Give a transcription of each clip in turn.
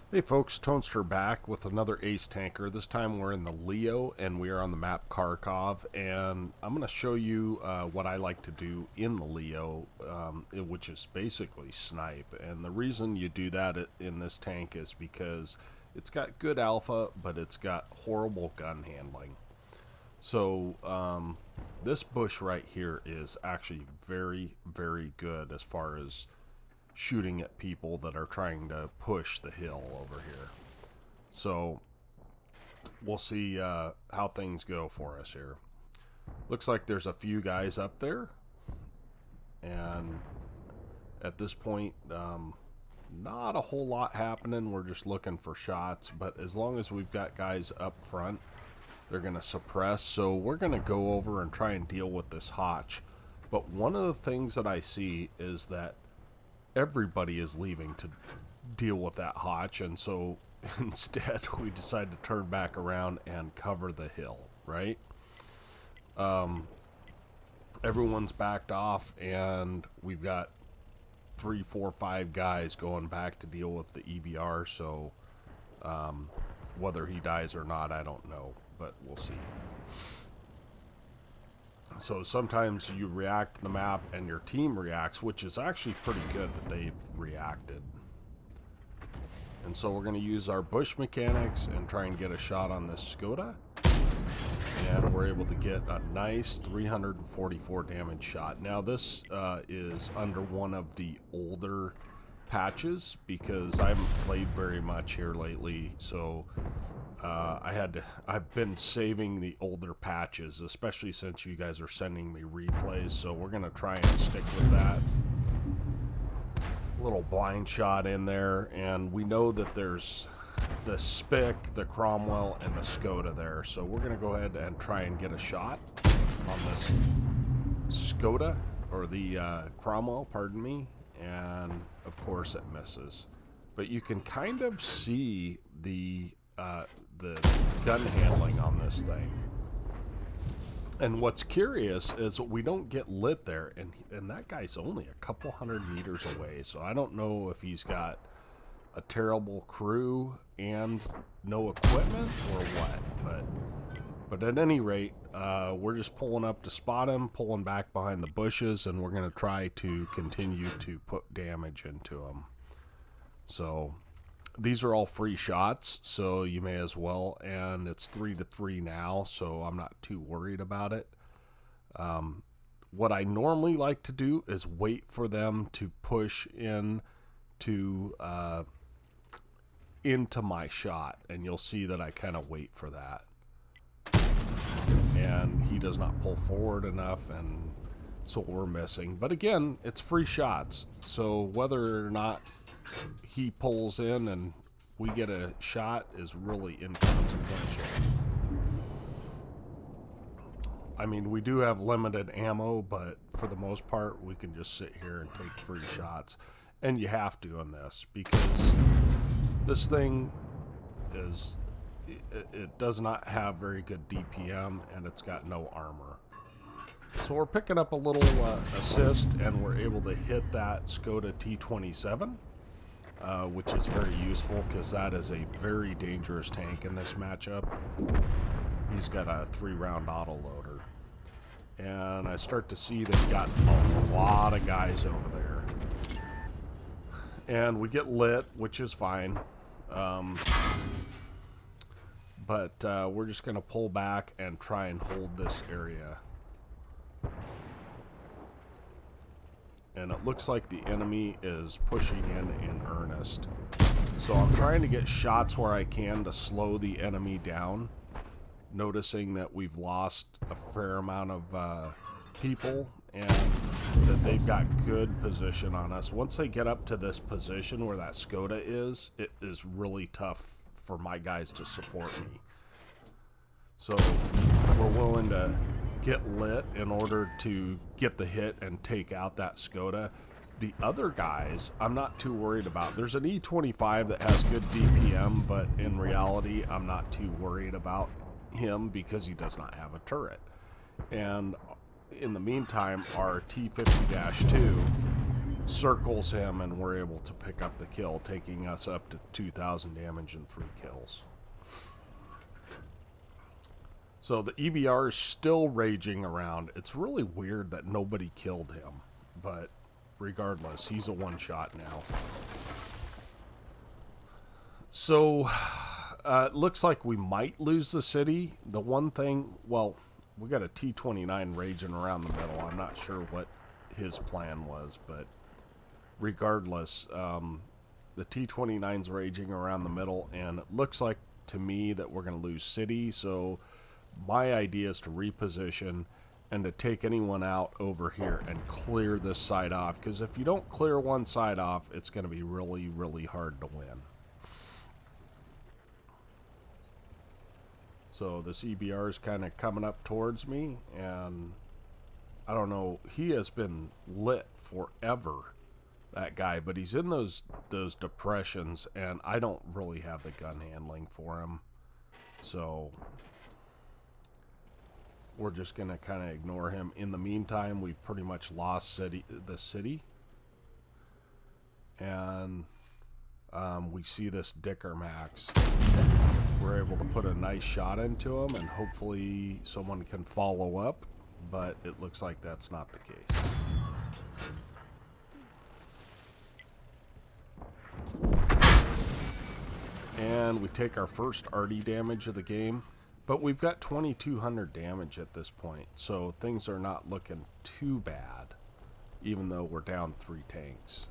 Hey folks, Toaster back with another Ace Tanker. This time we're in the Leo and we are on the map Kharkov, and I'm going to show you what I like to do in the Leo, which is basically snipe. And the reason you do that in this tank is because it's got good alpha, but it's got horrible gun handling. So this bush right here is actually very, very good as far as shooting at people that are trying to push the hill over here. So we'll see how things go for us here. Looks like there's a few guys up there, and at this point, not a whole lot happening. We're just looking for shots, but as long as we've got guys up front, they're going to suppress. So we're going to go over and try and deal with this Hotch. But one of the things that I see is that everybody is leaving to deal with that Hotch, and so instead we decide to turn back around and cover the hill, right? Everyone's backed off, and we've got 3, 4, 5 guys going back to deal with the EBR, so whether he dies or not, I don't know, but we'll see. So sometimes you react to the map and your team reacts, which is actually pretty good that they've reacted. And so we're going to use our bush mechanics and try and get a shot on this Skoda. And we're able to get a nice 344 damage shot. Now this is under one of the older patches because I haven't played very much here lately, so I've been saving the older patches, especially since you guys are sending me replays, so we're gonna try and stick with that. Little blind shot in there, and we know that there's the Spic, the Cromwell, and the Skoda there, so we're gonna go ahead and try and get a shot on this Skoda, or the Cromwell, pardon me, and of course it misses. But you can kind of see the gun handling on this thing. And what's curious is we don't get lit there, and that guy's only a couple hundred meters away, so I don't know if he's got a terrible crew and no equipment or what, but at any rate, we're just pulling up to spot him, pulling back behind the bushes, and we're going to try to continue to put damage into him. So these are all free shots, so you may as well, and it's 3-3 now, so I'm not too worried about it. What I normally like to do is wait for them to push in to into my shot, and you'll see that I kind of wait for that. And he does not pull forward enough, and so we're missing. But again, it's free shots, so whether or not he pulls in and we get a shot is really inconsequential. I mean, we do have limited ammo, but for the most part, we can just sit here and take free shots. And you have to on this, because this thing is, it does not have very good DPM, and it's got no armor. So we're picking up a little assist, and we're able to hit that Skoda T27. Which is very useful because that is a very dangerous tank in this matchup. He's got a 3-round autoloader. And I start to see they've got a lot of guys over there. And we get lit, which is fine. But we're just going to pull back and try and hold this area. And it looks like the enemy is pushing in earnest. So I'm trying to get shots where I can to slow the enemy down, noticing that we've lost a fair amount of people and that they've got good position on us. Once they get up to this position where that Skoda is, it is really tough for my guys to support me. So we're willing to get lit in order to get the hit and take out that Skoda. The other guys, I'm not too worried about. There's an E25 that has good DPM, but in reality, I'm not too worried about him because he does not have a turret. And in the meantime, our T50-2 circles him, and we're able to pick up the kill, taking us up to 2,000 damage and 3 kills. So the EBR is still raging around. It's really weird that nobody killed him, but regardless, he's a one-shot now. So it looks like we might lose the city. The one thing, well, we got a T-29 raging around the middle. I'm not sure what his plan was, but regardless, the T-29's raging around the middle, and it looks like to me that we're going to lose city. So my idea is to reposition and to take anyone out over here and clear this side off, because if you don't clear one side off, it's going to be really, really hard to win. So this EBR is kind of coming up towards me, and I don't know, he has been lit forever, that guy, but he's in those depressions, and I don't really have the gun handling for him. So we're just going to kind of ignore him. In the meantime, we've pretty much lost the city. And we see this Dicker Max. We're able to put a nice shot into him, and hopefully someone can follow up, but it looks like that's not the case. And we take our first arty damage of the game, but we've got 2,200 damage at this point, so things are not looking too bad, even though we're down 3 tanks.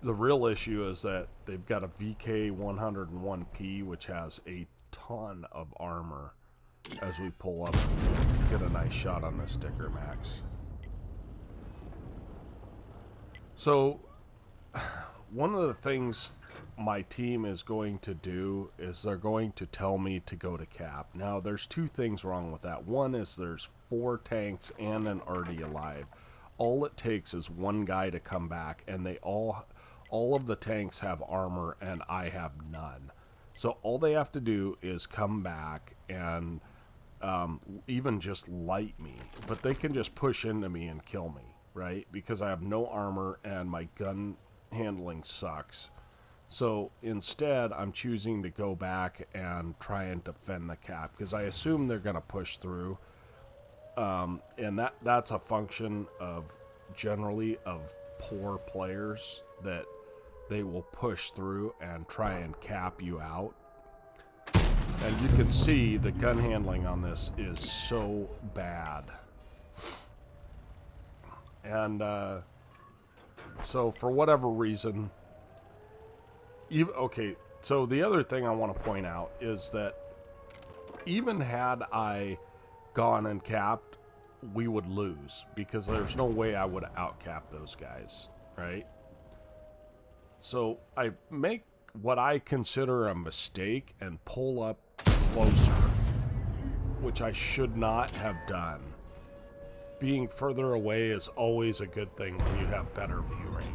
The real issue is that they've got a VK101P, which has a ton of armor, as we pull up and get a nice shot on this Dicker Max. So one of the things my team is going to do is they're going to tell me to go to cap. Now there's 2 things wrong with that. One is there's 4 tanks and an arty alive. All it takes is one guy to come back, and they all of the tanks have armor and I have none. So all they have to do is come back and even just light me, but they can just push into me and kill me, right? Because I have no armor and my gun handling sucks. So instead, I'm choosing to go back and try and defend the cap, because I assume they're going to push through. And that's a function of generally of poor players, that they will push through and try and cap you out. And you can see the gun handling on this is so bad. And so for whatever reason, okay, so the other thing I want to point out is that even had I gone and capped, we would lose, because there's no way I would outcap those guys, right? So I make what I consider a mistake and pull up closer, which I should not have done. Being further away is always a good thing when you have better view range.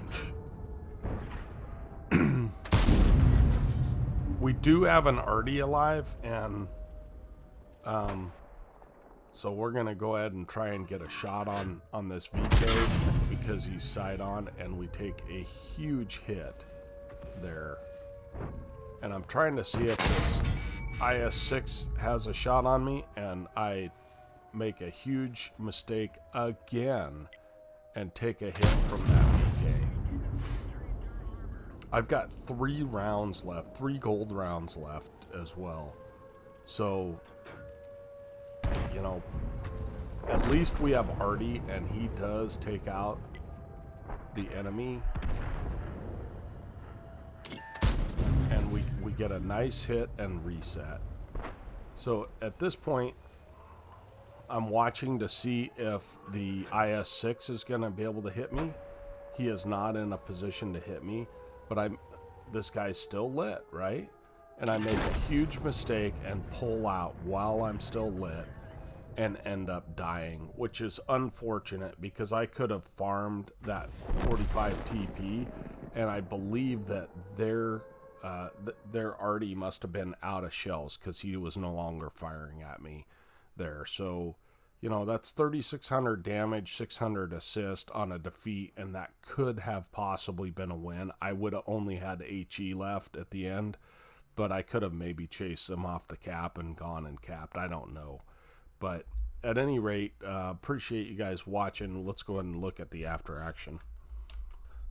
We do have an arty alive, and so we're going to go ahead and try and get a shot on this VK, because he's side on, and we take a huge hit there. And I'm trying to see if this IS-6 has a shot on me, and I make a huge mistake again and take a hit from that VK. I've got 3 rounds left, 3 gold rounds left as well. So, you know, at least we have arty, and he does take out the enemy. And we get a nice hit and reset. So at this point, I'm watching to see if the IS-6 is going to be able to hit me. He is not in a position to hit me, but this guy's still lit, right? And I make a huge mistake and pull out while I'm still lit and end up dying, which is unfortunate, because I could have farmed that 45 TP, and I believe that their arty must have been out of shells, because he was no longer firing at me there. So You know, that's 3,600 damage, 600 assist on a defeat, and that could have possibly been a win. I would have only had HE left at the end, but I could have maybe chased them off the cap and gone and capped. I don't know. But at any rate, appreciate you guys watching. Let's go ahead and look at the after action.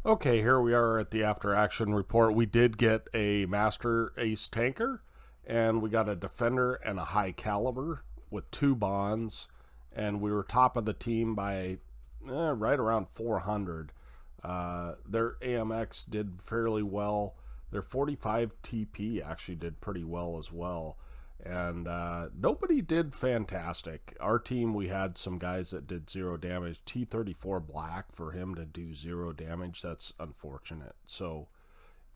Okay, here we are at the after action report. We did get a Master Ace Tanker, and we got a Defender and a High Caliber with 2 bonds, and we were top of the team by right around 400. Their AMX did fairly well. Their 45 TP actually did pretty well as well. And nobody did fantastic. Our team, we had some guys that did 0 damage. T-34 Black, for him to do 0 damage, that's unfortunate. So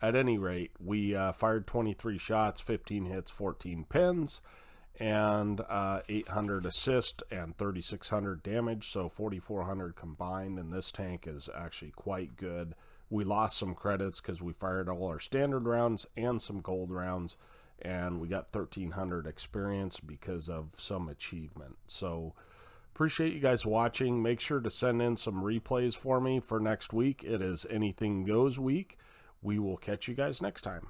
at any rate, we fired 23 shots, 15 hits, 14 pins, and 800 assist and 3,600 damage, so 4,400 combined, and this tank is actually quite good. We lost some credits because we fired all our standard rounds and some gold rounds, and we got 1,300 experience because of some achievement. So appreciate you guys watching. Make sure to send in some replays for me for next week. It is Anything Goes week. We will catch you guys next time.